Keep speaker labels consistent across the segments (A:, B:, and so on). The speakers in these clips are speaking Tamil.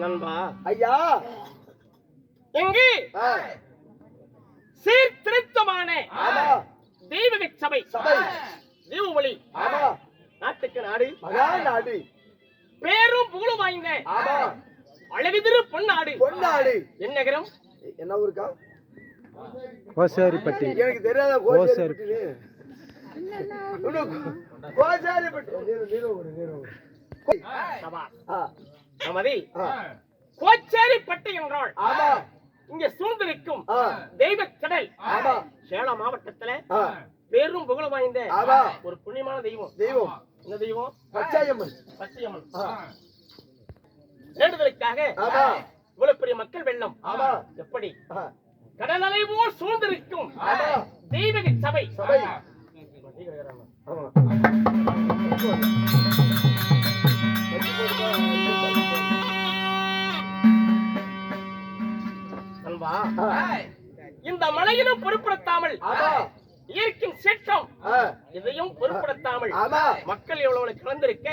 A: நண்பா
B: ஐயா
A: எங்கு சீர்திருத்தமான தெய்வீக சபை தீபொழி நாட்டுக்கு நாடு
B: மகா நாடு
A: பேரும் புகழும் வாய்ந்த அழகுதிரு பொன்னாடு என்ன நகரம்
B: என்ன ஊருக்கா?
C: கோசேரிப்பட்டி.
B: எனக்கு தெரியாத கோசேரிப்பட்டி.
A: கோச்சேரிப்பட்டி என்றால் இங்க சூழ்ந்திருக்கும் தெய்வ கடல் சேலம் மாவட்டத்துல பேரும் புகழும் வாய்ந்த ஒரு புண்ணியமான தெய்வம். இந்த தெய்வம்
B: பச்சையம்மன்.
A: வேண்டுதலுக்காக இவ்வளவு பெரிய மக்கள் வெள்ளம் எப்படி கடல் அலை போல் சூழ்ந்திருக்கும் தெய்வீக சபை இந்த மலையிலும் பொருட்படுத்தாமல் இயற்கையின் சீற்றம் இதையும் பொருட்படுத்தாமல் மக்கள் எவ்வளவு கலந்திருக்க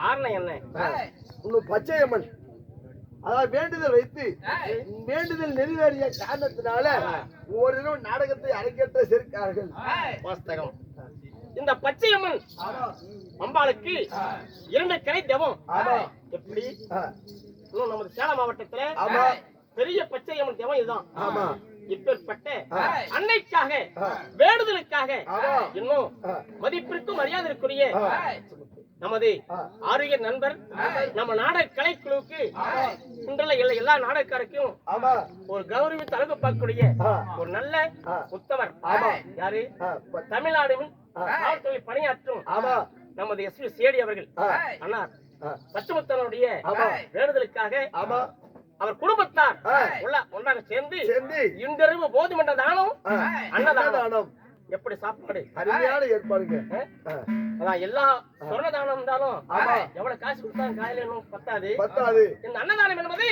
A: காரணம் என்ன?
B: பச்சையம்மன் அதாவது வேண்டுதல் வைத்து வேண்டுதல் நிறைவேறிய காரணத்தினால ஒரு தினம் நாடகத்தை அரங்கேற்ற சேர்க்கிறார்கள்.
A: வாஸ்தகம். இந்த பச்சையம்மன் அம்பாளுக்கு 2 கரை தெய்வம். எப்படி நமது சேலம் மாவட்டத்துல பெரிய பச்சையம்மன் தெய்வம் இதுதான். இப்பேற்பட்ட அன்னைக்காக வேண்டுதலுக்காக இன்னும் மதிப்பிற்கும் மரியாதைக்குரிய நமது ஆரோக்கிய நண்பர் நம்ம நாடக கலைக்குழுவுக்கு இன்றுள்ள எல்லா நாடகக்காருக்கும் ஒரு கௌரவித்து அழகு பார்க்கக்கூடிய ஒரு நல்ல உத்தவர் யாரு? தமிழ்நாடு காவல்துறை பணியாற்றும் நமது எஸ்பி சேடி அவர்கள் அண்ணா பச்சமுத்தனுடைய வேண்டுதலுக்காக அவர் குடும்பத்தார் ஒன்றாக சேர்ந்து இன்றிரவு போதுமன்ற தானம் அன்னதானம் எப்படி சாப்பாடு
B: அருமையான ஏற்பாடுங்க.
A: அதான் எல்லா சொன்னதானம் இருந்தாலும் எவ்வளவு காசு கொடுத்தாலும் காலையில இன்னும் பத்தாது. இந்த அன்னதானம் என்பது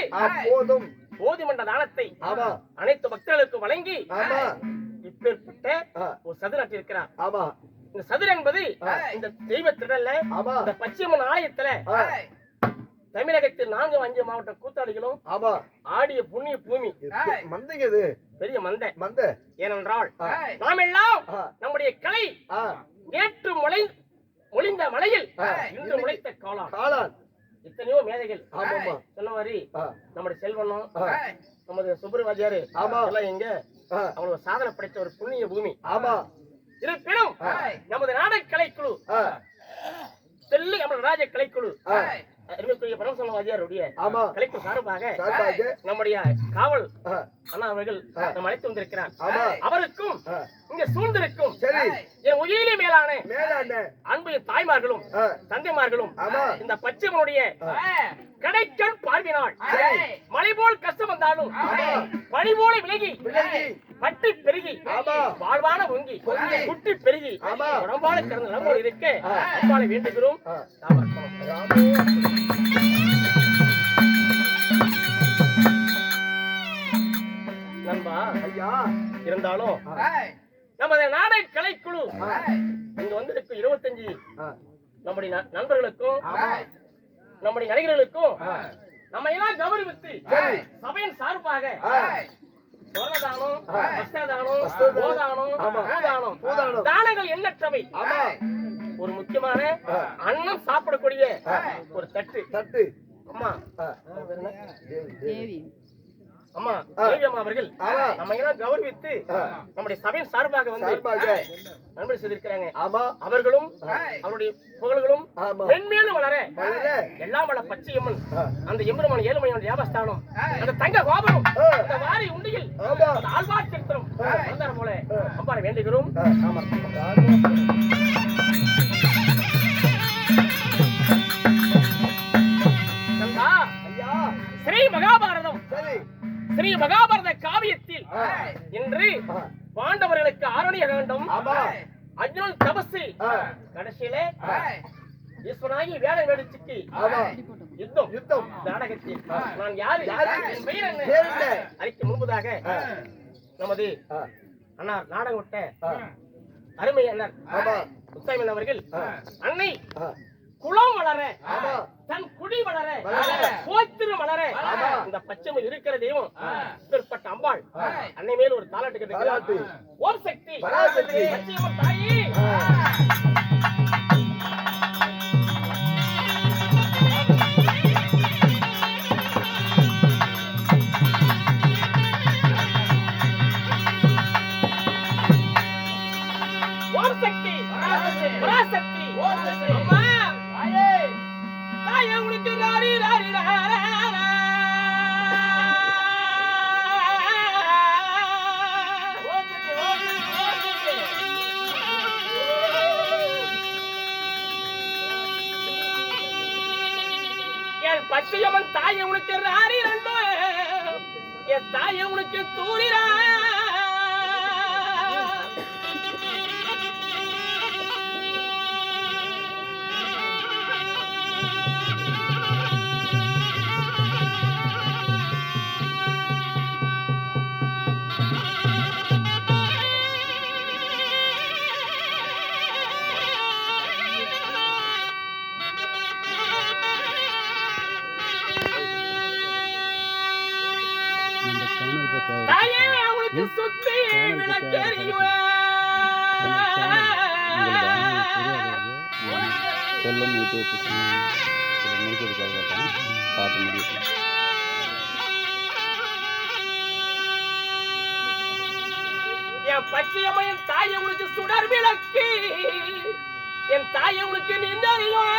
A: போதுமன்ற தானத்தை அனைத்து பக்தர்களுக்கு வழங்கி இப்பேற்பட்ட ஒரு சதுர நட்டிருக்கிறார். இந்த சதுர என்பது இந்த தெய்வ திடல்ல இந்த பச்சையம்மன் ஆலயத்துல தமிழகத்தில் 4-5 மாவட்ட கூத்தாடிகளும் ஆடிய புண்ணிய பூமி
B: மந்தைங்க.
A: பெரிய மந்தை. ஏனென்றால் நாம் எல்லாம் நம்முடைய கலை நேற்று மொழிந்த மலையில் இன்று முளைத்த காளான். எத்தனையோ மேதைகள் சொன்ன மாதிரி நம்முடைய செல்வனும் நமது சுப்பிரவாதியாரு எல்லாம் எங்க அவங்களோட சாதனை படைத்த ஒரு புண்ணிய பூமி. இருப்பினும் நமது நாடக கலைக்குழு செல்லு நமது ராஜ கலைக்குழு பரமசிவாதியாருடைய கலைக்குழு சார்பாக நம்முடைய காவல் அண்ணா அவர்கள் நம்ம அழைத்து வந்திருக்கிறார். அவருக்கும் இங்க சூழ்ந்திருக்கும் என் உயிரிலே மேலான அன்பு தாய்மார்களும் தந்தைமார்களும் இந்த பச்சைமனுடைய கடைக்கண் பார்வினால் மலை போல் கஷ்டம் வந்தாலும் பனி போல விலகி பட்டி பெருகி வாழ்வான ஒங்கி குட்டி பெருகி உடம்பால கிடந்த நலமோடு இருக்க அம்பாளை வேண்டுகிறோம். நண்பா இருந்தாலும் நமது நாடக கலைக்குழு இங்க வந்திருக்கும் 25 நம்முடைய நண்பர்களுக்கும் நம்முடைய நடிகர்களுக்கும் நம்ம எல்லாம் கௌரவித்து சபையின் சார்பாக தானங்கள் எண்ணற்றவை. ஒரு முக்கியமான அன்னம் சாப்பிடக்கூடிய ஒரு தட்டு. அம்மா அம்மா தேவியம்மா அவர்கள் நம்ம எல்லாம் கௌரவித்து நம்முடைய சபையின் சார்பாக வந்து நண்பர் செய்திருக்கிறாங்க. அவர்களும் அவருடைய புகழ்களும் மென்மேலும் வளர எல்லாம் வள பச்சையம்மன் அந்த எம்பெருமான் ஏழுமணியான தேவஸ்தானம் அந்த தங்க கோபுரம் அந்த வாரி உண்டியில் ஆழ்வார் சித்திரம் போல அம்பாரை வேண்டுகிறோம். ஸ்ரீ மகாபாரத காவியத்தில் இன்று பாண்டவர்களுக்கு ஆரணிய காண்டம் அர்ஜுனன் தபசு கடைசியிலே ஈஸ்வரனாகி வேலை வேடிச்சுக்கு யுத்தம் நாடகத்தில் நான் யாரு அறிக்கை முன்பதாக நமது அண்ணா நாடகம் விட்ட அருமை அண்ணர் உத்தாமன் அவர்கள் அன்னை குளம் வளர
B: ஆமா.
A: தன் குடி வளர
B: வளர.
A: கோத்திரு வளர
B: ஆமா.
A: இந்த பச்சைமை இருக்கிற தெய்வம் பிற்பட்ட அம்பாள் அன்னை மேல் ஒரு தாலாட்டு
B: தாலாட்டு.
A: கட்டுகிறார். ஓம் சக்தி
B: பராசக்தி.
A: பச்சையம்மன் தாயி ஓம் சக்தி பராசக்தி அம்மா தாயே உனக்கு ராரி ராரி ராரா என் பச்சையம்மன் தாயை உனக்கு ராரி ரெண்டு என் தாயை உனக்கு தூரிரா தாயே அவளுக்கு சுத்தி விளக்கறியுவே
C: செல்லம் யூடியூப் முடிக்கிறதுக்காக பார்த்து முடியும்.
A: என் பச்சையம்மையின் தாயை உனக்கு சுடர் விளக்கு என் தாயை உனக்கு நின்றறியும்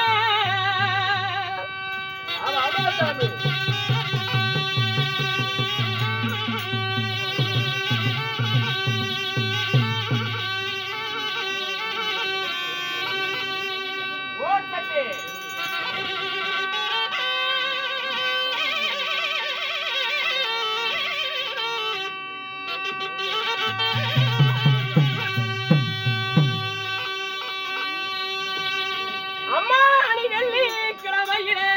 A: அம்மா நீ வெள்ளி கிழமையிலே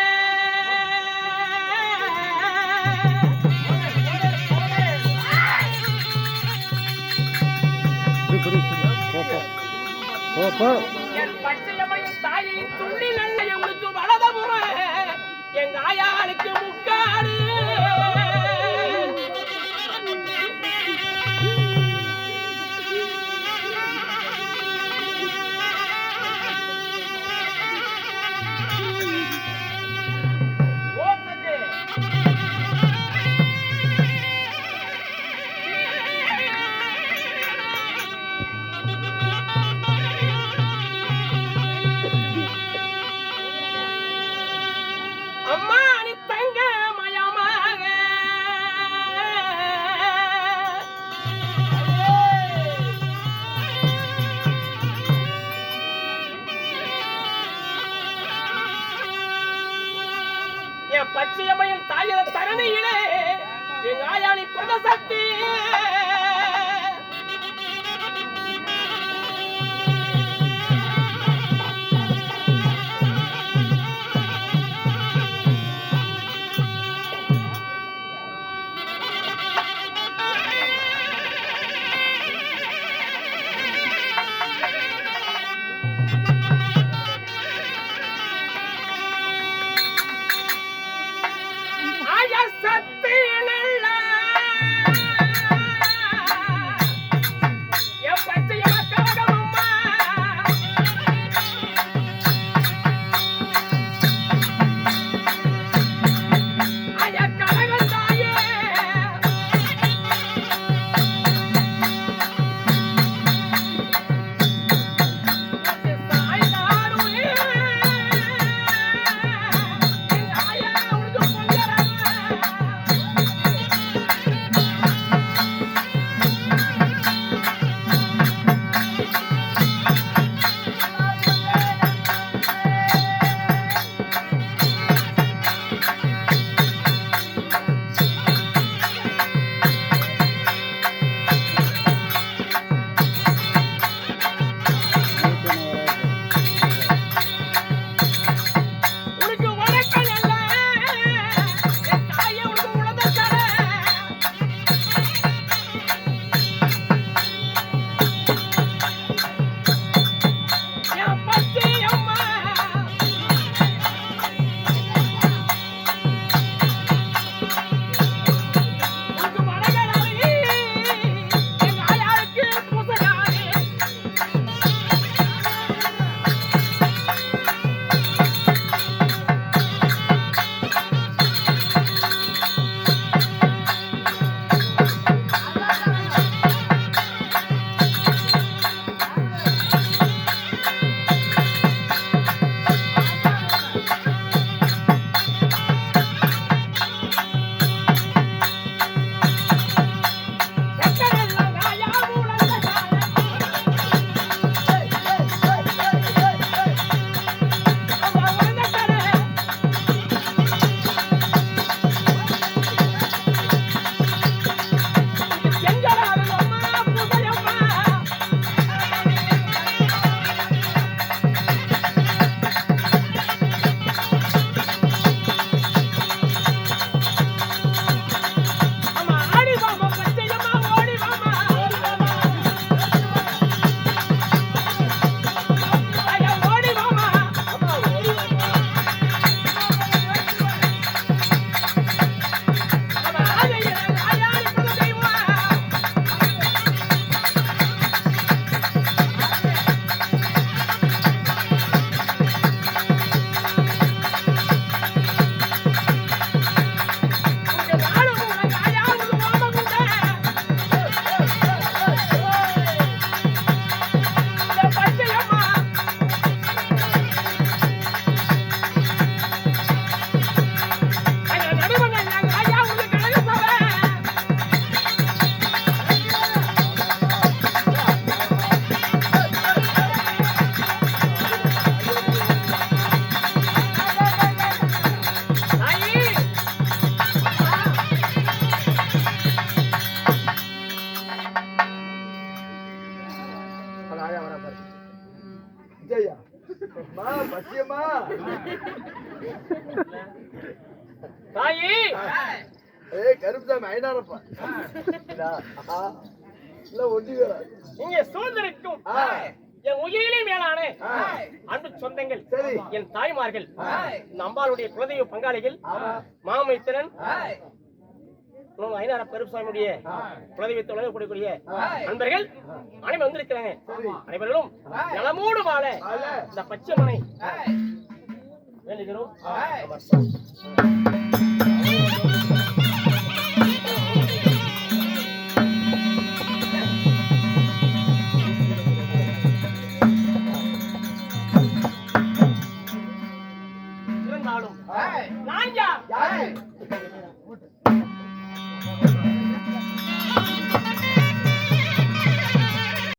A: என் பச்சையம்மையின் தாயின் துள்ளி நல்ல உங்களுக்கு வலதபுற எங்க ஆயாளுக்கு முக்காடு அம்மா நீ தங்க மயமாக என் பச்சையம்மையின் தாயிர தரணியிலே எங்க ஆயாணி பிரதசக்தி ஆயா சக்தி நல்ல என் பச்சையம்மா கவகமம்மா ஆயா கனகன் தாயே சாய் நாடுவே எங்க ஆயா உனக்கு பொங்கரா
B: மா பச்சியம்மா
A: தாயி
B: ஏய் கருப்புசாமி ஐநாரப்பா இல்ல ஒண்டி வேற
A: இங்கே சூழ்ந்திருக்கும் என் உயிரிலே மேலான அன்பு சொந்தங்கள்
B: சரி
A: என் தாய்மார்கள் நம்பாளுடைய குலதெய்வ பங்காளிகள் மாமைத்திரன் ஐநார பெருசாமியுடைய குலதெய்வத்தை உலகக்கூடிய நண்பர்கள் அனைவரும் வந்திருக்கிறாங்க. அனைவர்களும் நலமோடு வாழ இந்த பச்சை மனை வேண்டுகிறோம். இருந்தாலும் நான் யார்?